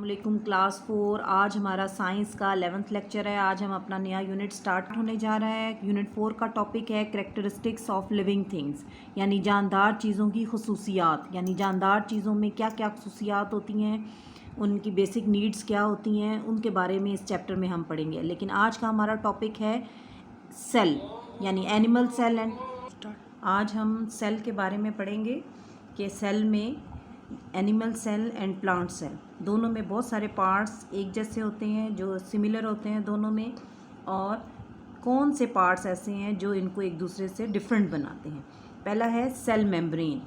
वालेकुम क्लास 4। आज हमारा साइंस का 11th लेक्चर है। आज हम अपना नया यूनिट स्टार्ट होने जा रहा है। यूनिट 4 का टॉपिक है करैक्टरिस्टिक्स ऑफ लिविंग थिंग्स, यानी जानदार चीज़ों की खसूसियात, यानी जानदार चीज़ों में क्या क्या खसूसियात होती हैं, उनकी बेसिक नीड्स क्या होती हैं, उनके बारे में इस चैप्टर में हम पढ़ेंगे। लेकिन आज का हमारा टॉपिक है सेल, यानी एनिमल सेल एंड आज हम सेल के बारे में पढ़ेंगे कि सेल में animal cell and plant cell दोनों में बहुत सारे पार्ट्स एक जैसे होते हैं, जो सिमिलर होते हैं दोनों में, और कौन से पार्ट्स ऐसे हैं जो इनको एक दूसरे से डिफरेंट बनाते हैं। पहला है सेल मेम्ब्रेन।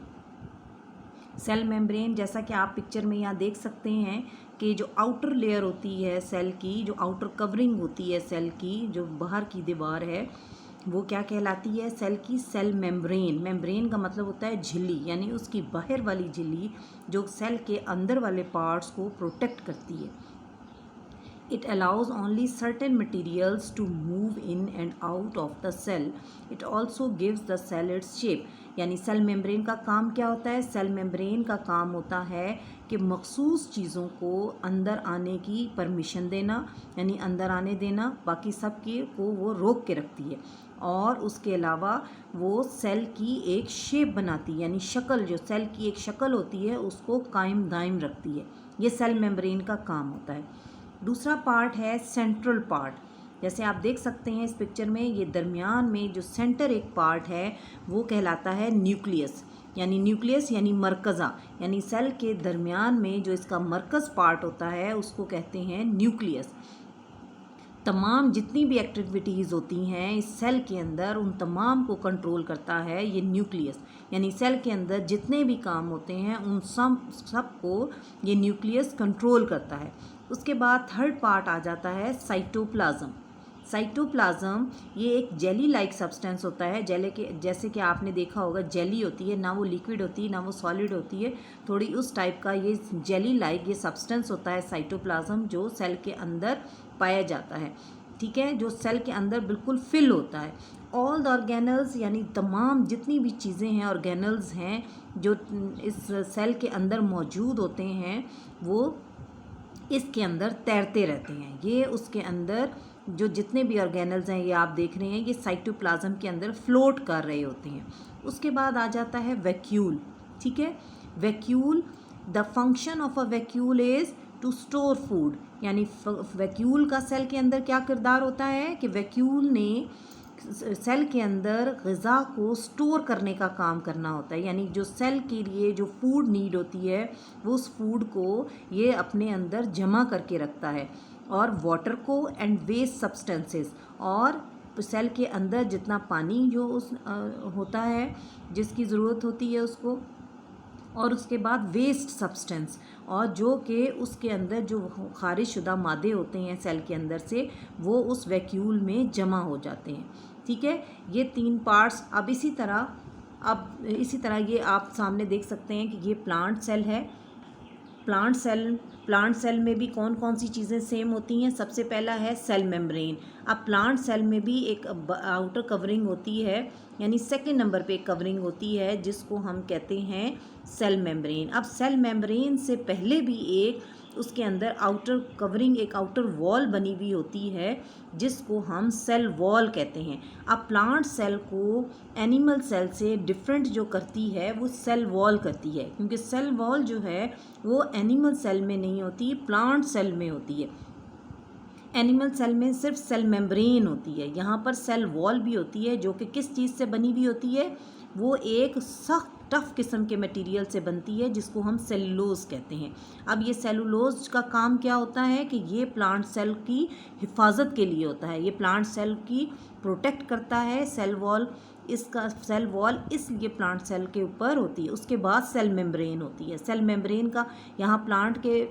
सेल मेम्ब्रेन, जैसा कि आप पिक्चर में यहाँ देख सकते हैं कि जो आउटर लेयर होती है सेल की, जो आउटर कवरिंग होती है सेल की, जो बाहर की दीवार है, वो क्या कहलाती है? सेल की सेल मेम्ब्रेन। मेम्ब्रेन का मतलब होता है झिल्ली, यानी उसकी बाहर वाली झिल्ली जो सेल के अंदर वाले पार्ट्स को प्रोटेक्ट करती है। It allows only certain materials to move in and out of the cell. It also gives the cell its shape. यानी सेल मेम्ब्रेन का काम क्या होता है? सेल मेम्ब्रेन का काम होता है कि मखसूस चीज़ों को अंदर आने की परमिशन देना, यानी अंदर आने देना, बाकी सब को वो रोक के रखती है। और उसके अलावा वो सेल की एक शेप बनाती है, यानी शक्ल, जो सेल की एक शक्ल होती है उसको कायम दायम रखती है। ये सेल मेम्ब्रेन का काम होता है। दूसरा पार्ट है सेंट्रल पार्ट। जैसे आप देख सकते हैं इस पिक्चर में, ये दरमियान में जो सेंटर एक पार्ट है वो कहलाता है न्यूक्लियस। यानी न्यूक्लियस यानी मरकज़ा, यानी सेल के दरमियान में जो इसका मरकज़ पार्ट होता है उसको कहते हैं न्यूक्लियस। तमाम जितनी भी एक्टिविटीज़ होती हैं इस सेल के अंदर, उन तमाम को कंट्रोल करता है ये न्यूक्लियस। यानी सेल के अंदर जितने भी काम होते हैं उन सब को ये न्यूक्लियस कंट्रोल करता है। उसके बाद थर्ड पार्ट आ जाता है साइटोप्लाज्म। साइटोप्लाज्म ये एक जेली लाइक सब्सटेंस होता है। जेली के जैसे कि आपने देखा होगा, जेली होती है ना, वो लिक्विड होती है ना वो सॉलिड होती है, थोड़ी उस टाइप का ये जेली लाइक ये सब्सटेंस होता है साइटोप्लाज्म, जो सेल के अंदर पाया जाता है। ठीक है, जो सेल के अंदर बिल्कुल फिल होता है। ऑल द ऑर्गेनल्स, यानी तमाम जितनी भी चीज़ें हैं, ऑर्गेनल्स हैं जो इस सेल के अंदर मौजूद होते हैं, वो इसके अंदर तैरते रहते हैं। ये उसके अंदर जो जितने भी ऑर्गेनल्स हैं, ये आप देख रहे हैं, ये साइटोप्लाज्म के अंदर फ्लोट कर रहे होते हैं। उसके बाद आ जाता है वैक्यूल। ठीक है, vacuole, the function of a vacuole is to store food. यानी वैक्यूल का सेल के अंदर क्या किरदार होता है कि वैक्यूल ने सेल के अंदर ग़िज़ा को स्टोर करने का काम करना होता है। यानी जो सेल के लिए जो फूड नीड होती है वो उस फूड को ये अपने अंदर जमा करके रखता है, और वाटर को एंड वेस्ट सब्सटेंसेस, और सेल के अंदर जितना पानी जो उस होता है जिसकी ज़रूरत होती है उसको, और उसके बाद वेस्ट सब्सटेंस, और जो कि उसके अंदर जो खारिज शुदा मादे होते हैं सेल के अंदर से, वो उस वैक्यूल में जमा हो जाते हैं। ठीक है, ये तीन पार्ट्स। अब इसी तरह ये आप सामने देख सकते हैं कि ये प्लांट सेल है। प्लांट सेल में भी कौन कौन सी चीज़ें सेम होती हैं? सबसे पहला है सेल मेम्ब्रेन। अब प्लांट सेल में भी एक आउटर कवरिंग होती है, यानी सेकंड नंबर पे एक कवरिंग होती है जिसको हम कहते हैं सेल मेम्ब्रेन। अब सेल मेम्ब्रेन से पहले भी एक उसके अंदर आउटर कवरिंग, एक आउटर वॉल बनी हुई होती है जिसको हम सेल वॉल कहते हैं। अब प्लांट सेल को एनिमल सेल से डिफरेंट जो करती है वो सेल वॉल करती है, क्योंकि सेल वॉल जो है वो एनिमल सेल में नहीं होती, प्लांट सेल में होती है। एनिमल सेल में सिर्फ सेल मेम्ब्रेन होती है, यहाँ पर सेल वॉल भी होती है, जो कि किस चीज़ से बनी हुई होती है? वो एक सख्त टफ किस्म के मटेरियल से बनती है जिसको हम सेलुलोज कहते हैं। अब ये सेलुलोज का काम क्या होता है कि ये प्लांट सेल की हिफाजत के लिए होता है, ये प्लांट सेल की प्रोटेक्ट करता है। सेल वॉल, इसका सेल वॉल इसलिए प्लांट सेल के ऊपर होती है। उसके बाद सेल मेम्ब्रेन होती है। सेल मेम्ब्रेन का यहाँ प्लांट के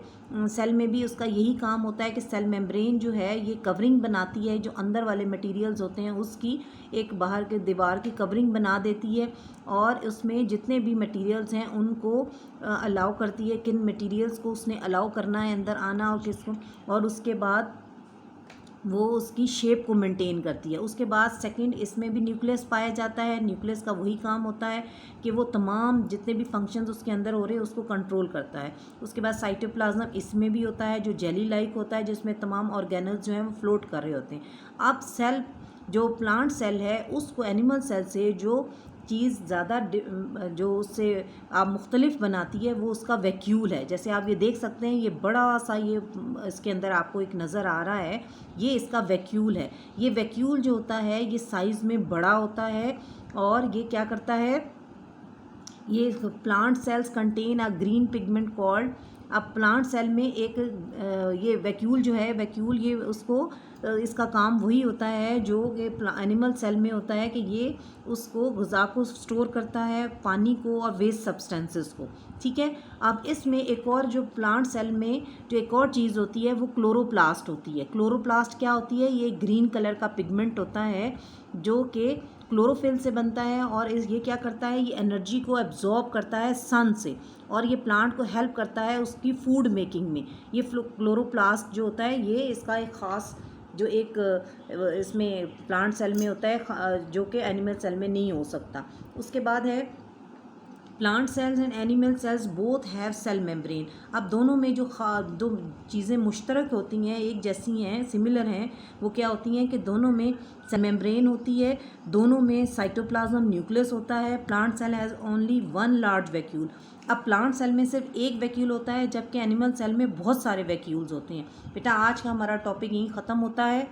सेल में भी उसका यही काम होता है कि सेल मेम्ब्रेन जो है ये कवरिंग बनाती है, जो अंदर वाले मटेरियल्स होते हैं उसकी एक बाहर के दीवार की कवरिंग बना देती है, और उसमें जितने भी मटेरियल्स हैं उनको अलाउ करती है, किन मटेरियल्स को उसने अलाउ करना है अंदर आना और किसको, और उसके बाद वो उसकी शेप को मेंटेन करती है। उसके बाद सेकंड इसमें भी न्यूक्लियस पाया जाता है। न्यूक्लियस का वही काम होता है कि वो तमाम जितने भी फंक्शंस उसके अंदर हो रहे हैं उसको कंट्रोल करता है। उसके बाद साइटोप्लाज्म इसमें भी होता है जो जेली लाइक होता है, जिसमें तमाम ऑर्गेनल्स जो हैं वो फ्लोट कर रहे होते हैं। अब सेल जो प्लांट सेल है उसको एनिमल सेल से जो चीज़ ज़्यादा जो उससे आप मुख्तलिफ बनाती है वो उसका वैक्यूल है। जैसे आप ये देख सकते हैं, ये बड़ा सा ये इसके अंदर आपको एक नज़र आ रहा है, ये इसका वैक्यूल है। ये वैक्यूल जो होता है ये साइज़ में बड़ा होता है और ये क्या करता है, ये plant cells contain a green pigment called. अब प्लांट सेल में एक ये वैक्यूल जो है, वैक्यूल ये उसको इसका काम वही होता है जो ये एनिमल सेल में होता है कि ये उसको ग़िज़ा को स्टोर करता है, पानी को और वेस्ट सब्सटेंसेस को। ठीक है। अब इसमें एक और जो प्लांट सेल में जो एक और चीज़ होती है वो क्लोरोप्लास्ट होती है। क्लोरोप्लास्ट क्या होती है, ये ग्रीन कलर का पिगमेंट होता है जो कि क्लोरोफिल से बनता है और ये क्या करता है, ये एनर्जी को एब्जॉर्ब करता है सन से और ये प्लांट को हेल्प करता है उसकी फूड मेकिंग में। ये क्लोरोप्लास्ट जो होता है ये इसका एक ख़ास जो एक इसमें प्लांट सेल में होता है जो कि एनिमल सेल में नहीं हो सकता। उसके बाद है plant cells and animal cells both have cell membrane. अब दोनों में जो दो चीज़ें मुश्तरक होती हैं, एक जैसी हैं, सिमिलर हैं, वो क्या होती हैं कि दोनों में सेल मेम्ब्रेन होती है, दोनों में साइटोप्लाज्म न्यूक्लियस होता है। Plant cell has only one large vacuole. अब प्लांट सेल में सिर्फ एक वैक्यूल होता है जबकि एनिमल सेल में बहुत सारे वैक्यूल्स होते हैं। बेटा आज का हमारा टॉपिक यहीं ख़त्म होता है।